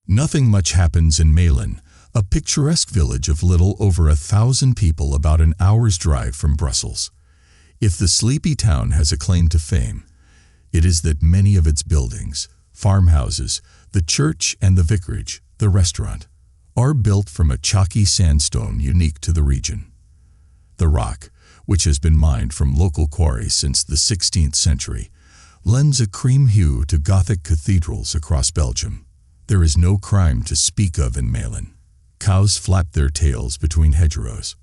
Nothing much happens in Meddling, a picturesque village of little over 1,000 people about an hour's drive from Brussels. If the sleepy town has a claim to fame, it is that many of its buildings, farmhouses, the church and the vicarage, the restaurant, are built from a chalky sandstone unique to the region. The rock, which has been mined from local quarries since the 16th century, lends a cream hue to Gothic cathedrals across Belgium. There is no crime to speak of in Meddling. Cows flap their tails between hedgerows.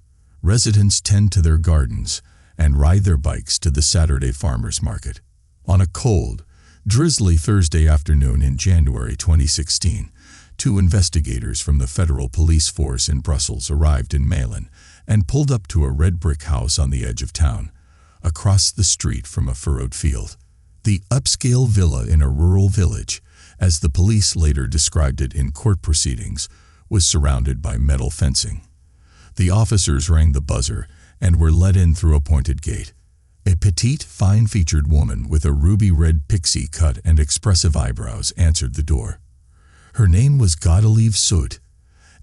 Residents tend to their gardens and ride their bikes to the Saturday farmers' market. On a cold, drizzly Thursday afternoon in January 2016, 2 investigators from the Federal Police Force in Brussels arrived in Meddling and pulled up to a red brick house on the edge of town, across the street from a furrowed field. The upscale villa in a rural village, as the police later described it in court proceedings, was surrounded by metal fencing. The officers rang the buzzer and were let in through a pointed gate. A petite, fine-featured woman with a ruby-red pixie cut and expressive eyebrows answered the door. Her name was Godelieve Soet,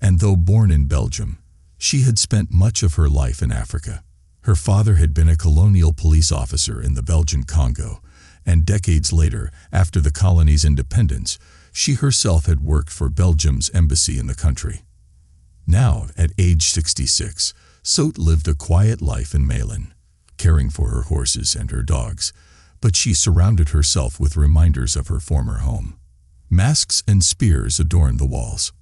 and though born in Belgium, she had spent much of her life in Africa. Her father had been a colonial police officer in the Belgian Congo, and decades later, after the colony's independence, she herself had worked for Belgium's embassy in the country. Now, at age 66, Soet lived a quiet life in Meddling, caring for her horses and her dogs, but she surrounded herself with reminders of her former home. Masks and spears adorned the walls.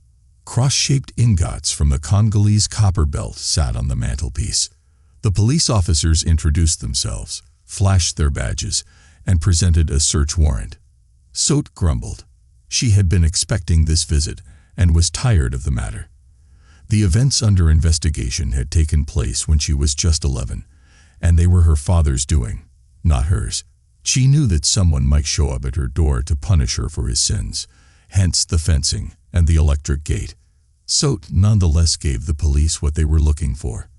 Cross-shaped ingots from the Congolese copper belt sat on the mantelpiece. The police officers introduced themselves, flashed their badges, and presented a search warrant. Soet grumbled. She had been expecting this visit and was tired of the matter. The events under investigation had taken place when she was just 11, and they were her father's doing, not hers. She knew that someone might show up at her door to punish her for his sins, hence the fencing and the electric gate. Soet nonetheless gave the police what they were looking for.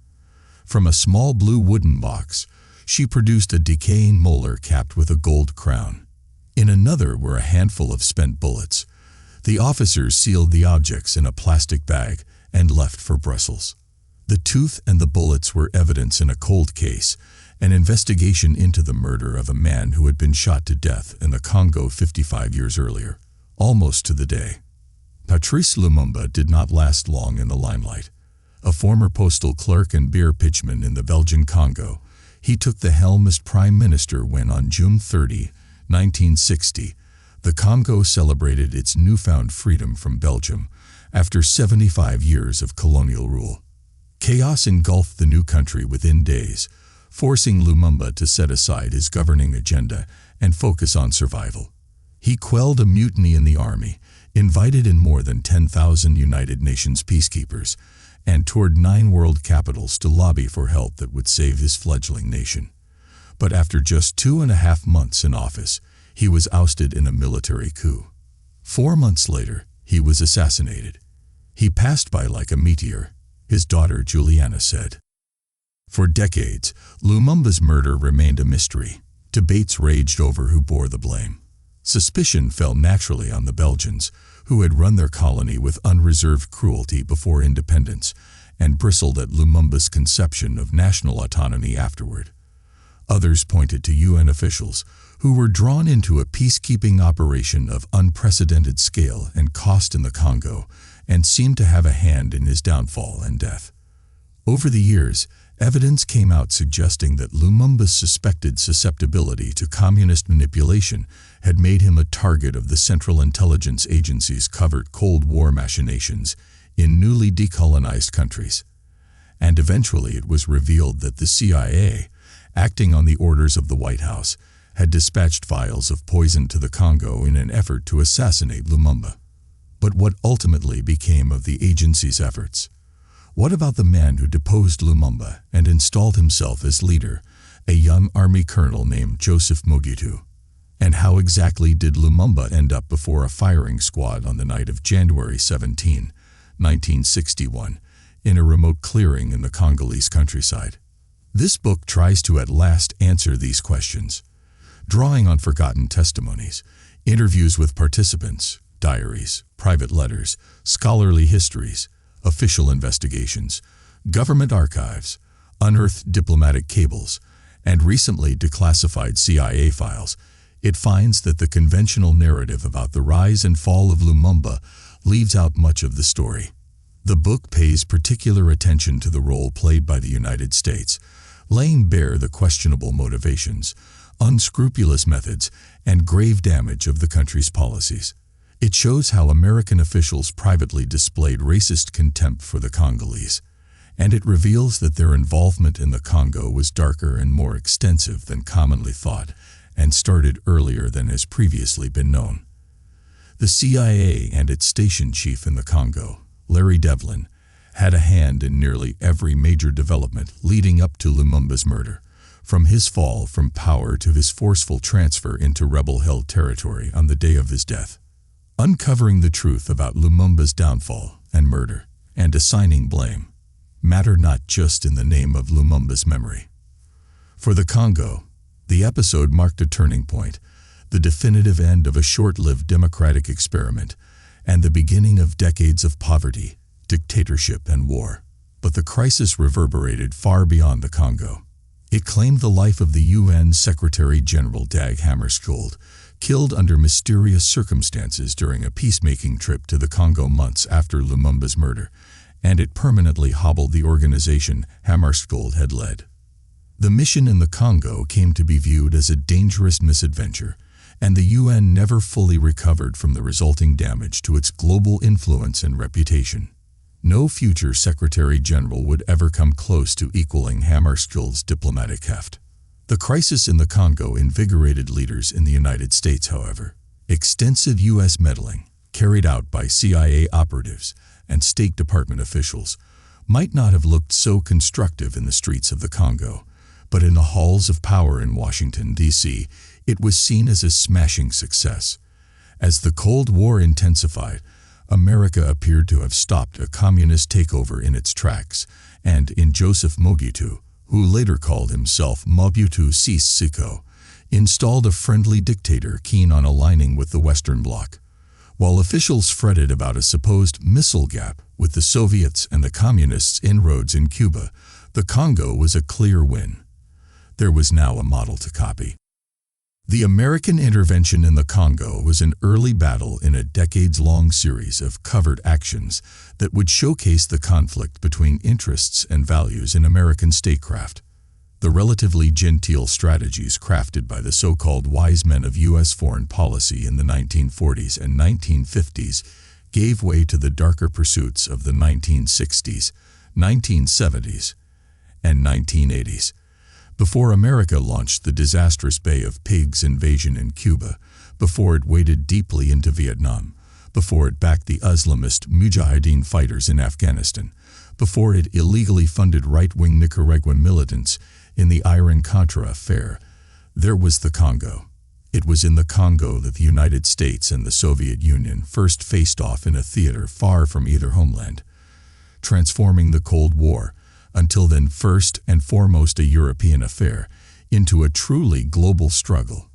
From a small blue wooden box, she produced a decaying molar capped with a gold crown. In another were a handful of spent bullets. The officers sealed the objects in a plastic bag and left for Brussels. The tooth and the bullets were evidence in a cold case, an investigation into the murder of a man who had been shot to death in the Congo 55 years earlier, almost to the day. Patrice Lumumba did not last long in the limelight. A former postal clerk and beer pitchman in the Belgian Congo, he took the helm as prime minister when on June 30, 1960, the Congo celebrated its newfound freedom from Belgium after 75 years of colonial rule. Chaos engulfed the new country within days, forcing Lumumba to set aside his governing agenda and focus on survival. He quelled a mutiny in the army, invited in more than 10,000 United Nations peacekeepers, and toured 9 world capitals to lobby for help that would save his fledgling nation. But after just 2.5 months in office, he was ousted in a military coup. 4 months later, he was assassinated. He passed by like a meteor, his daughter Juliana said. For decades, Lumumba's murder remained a mystery. Debates raged over who bore the blame. Suspicion fell naturally on the Belgians, who had run their colony with unreserved cruelty before independence and bristled at Lumumba's conception of national autonomy afterward. Others pointed to UN officials who were drawn into a peacekeeping operation of unprecedented scale and cost in the Congo and seemed to have a hand in his downfall and death. Over the years, evidence came out suggesting that Lumumba's suspected susceptibility to communist manipulation had made him a target of the Central Intelligence Agency's covert Cold War machinations in newly decolonized countries. And eventually it was revealed that the CIA, acting on the orders of the White House, had dispatched vials of poison to the Congo in an effort to assassinate Lumumba. But what ultimately became of the agency's efforts? What about the man who deposed Lumumba and installed himself as leader, a young army colonel named Joseph Mobutu? And how exactly did Lumumba end up before a firing squad on the night of January 17, 1961, in a remote clearing in the Congolese countryside? This book tries to at last answer these questions, drawing on forgotten testimonies, interviews with participants, diaries, private letters, scholarly histories, official investigations, government archives, unearthed diplomatic cables, and recently declassified CIA files, it finds that the conventional narrative about the rise and fall of Lumumba leaves out much of the story. The book pays particular attention to the role played by the United States, laying bare the questionable motivations, unscrupulous methods, and grave damage of the country's policies. It shows how American officials privately displayed racist contempt for the Congolese, and it reveals that their involvement in the Congo was darker and more extensive than commonly thought, and started earlier than has previously been known. The CIA and its station chief in the Congo, Larry Devlin, had a hand in nearly every major development leading up to Lumumba's murder, from his fall from power to his forceful transfer into rebel-held territory on the day of his death. Uncovering the truth about Lumumba's downfall and murder, and assigning blame, matter not just in the name of Lumumba's memory. For the Congo, the episode marked a turning point, the definitive end of a short-lived democratic experiment, and the beginning of decades of poverty, dictatorship, and war. But the crisis reverberated far beyond the Congo. It claimed the life of the UN Secretary-General Dag Hammarskjöld, killed under mysterious circumstances during a peacemaking trip to the Congo months after Lumumba's murder, and it permanently hobbled the organization Hammarskjöld had led. The mission in the Congo came to be viewed as a dangerous misadventure, and the UN never fully recovered from the resulting damage to its global influence and reputation. No future Secretary-General would ever come close to equaling Hammarskjöld's diplomatic heft. The crisis in the Congo invigorated leaders in the United States, however. Extensive U.S. meddling, carried out by CIA operatives and State Department officials, might not have looked so constructive in the streets of the Congo, but in the halls of power in Washington, D.C., it was seen as a smashing success. As the Cold War intensified, America appeared to have stopped a communist takeover in its tracks, and in Joseph Mobutu, who later called himself Mobutu Sese Seko, installed a friendly dictator keen on aligning with the Western Bloc. While officials fretted about a supposed missile gap with the Soviets and the Communists' inroads in Cuba, the Congo was a clear win. There was now a model to copy. The American intervention in the Congo was an early battle in a decades-long series of covert actions that would showcase the conflict between interests and values in American statecraft. The relatively genteel strategies crafted by the so-called wise men of U.S. foreign policy in the 1940s and 1950s gave way to the darker pursuits of the 1960s, 1970s, and 1980s. Before America launched the disastrous Bay of Pigs invasion in Cuba, before it waded deeply into Vietnam, before it backed the Islamist Mujahideen fighters in Afghanistan, before it illegally funded right-wing Nicaraguan militants in the Iran-Contra affair, there was the Congo. It was in the Congo that the United States and the Soviet Union first faced off in a theater far from either homeland, transforming the Cold War, until then first and foremost a European affair, into a truly global struggle.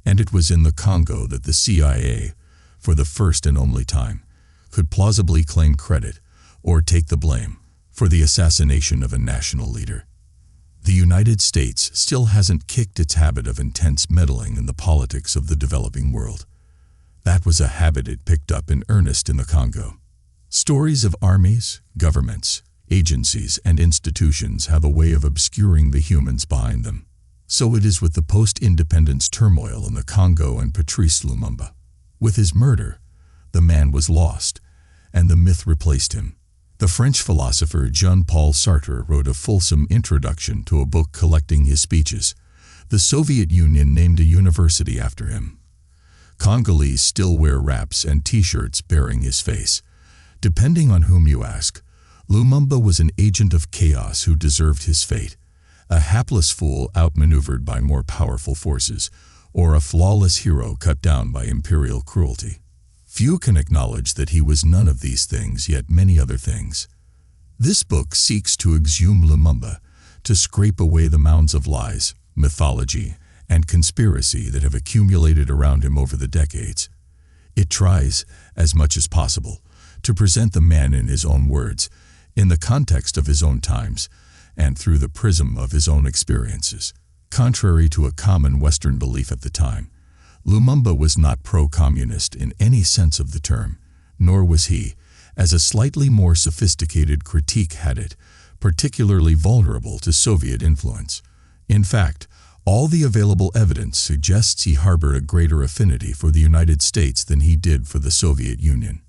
And it was in the Congo that the CIA, for the first and only time, could plausibly claim credit or take the blame for the assassination of a national leader. The United States still hasn't kicked its habit of intense meddling in the politics of the developing world. That was a habit it picked up in earnest in the Congo. Stories of armies, governments, agencies, and institutions have a way of obscuring the humans behind them. So it is with the post-independence turmoil in the Congo and Patrice Lumumba. With his murder, the man was lost, and the myth replaced him. The French philosopher Jean-Paul Sartre wrote a fulsome introduction to a book collecting his speeches. The Soviet Union named a university after him. Congolese still wear wraps and t-shirts bearing his face. Depending on whom you ask, Lumumba was an agent of chaos who deserved his fate, a hapless fool outmaneuvered by more powerful forces, or a flawless hero cut down by imperial cruelty. Few can acknowledge that he was none of these things, yet many other things. This book seeks to exhume Lumumba, to scrape away the mounds of lies, mythology, and conspiracy that have accumulated around him over the decades. It tries, as much as possible, to present the man in his own words, in the context of his own times, and through the prism of his own experiences. Contrary to a common Western belief at the time, Lumumba was not pro-communist in any sense of the term, nor was he, as a slightly more sophisticated critique had it, particularly vulnerable to Soviet influence. In fact, all the available evidence suggests he harbored a greater affinity for the United States than he did for the Soviet Union.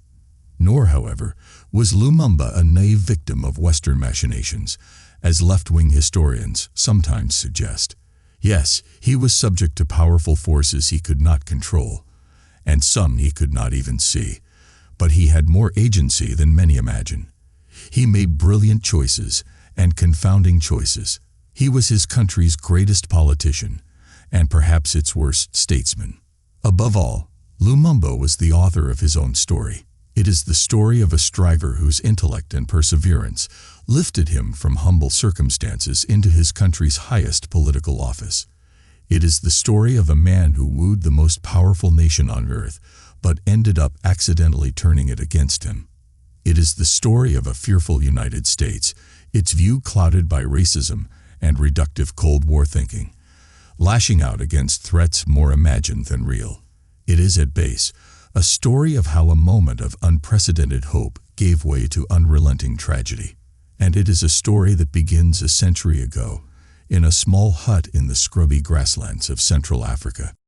Nor, however, was Lumumba a naive victim of Western machinations, as left-wing historians sometimes suggest. Yes, he was subject to powerful forces he could not control, and some he could not even see, but he had more agency than many imagine. He made brilliant choices and confounding choices. He was his country's greatest politician, and perhaps its worst statesman. Above all, Lumumba was the author of his own story. It is the story of a striver whose intellect and perseverance lifted him from humble circumstances into his country's highest political office. It is the story of a man who wooed the most powerful nation on earth, but ended up accidentally turning it against him. It is the story of a fearful United States, its view clouded by racism and reductive Cold War thinking, lashing out against threats more imagined than real. It is, at base, a story of how a moment of unprecedented hope gave way to unrelenting tragedy. And it is a story that begins a century ago, in a small hut in the scrubby grasslands of Central Africa.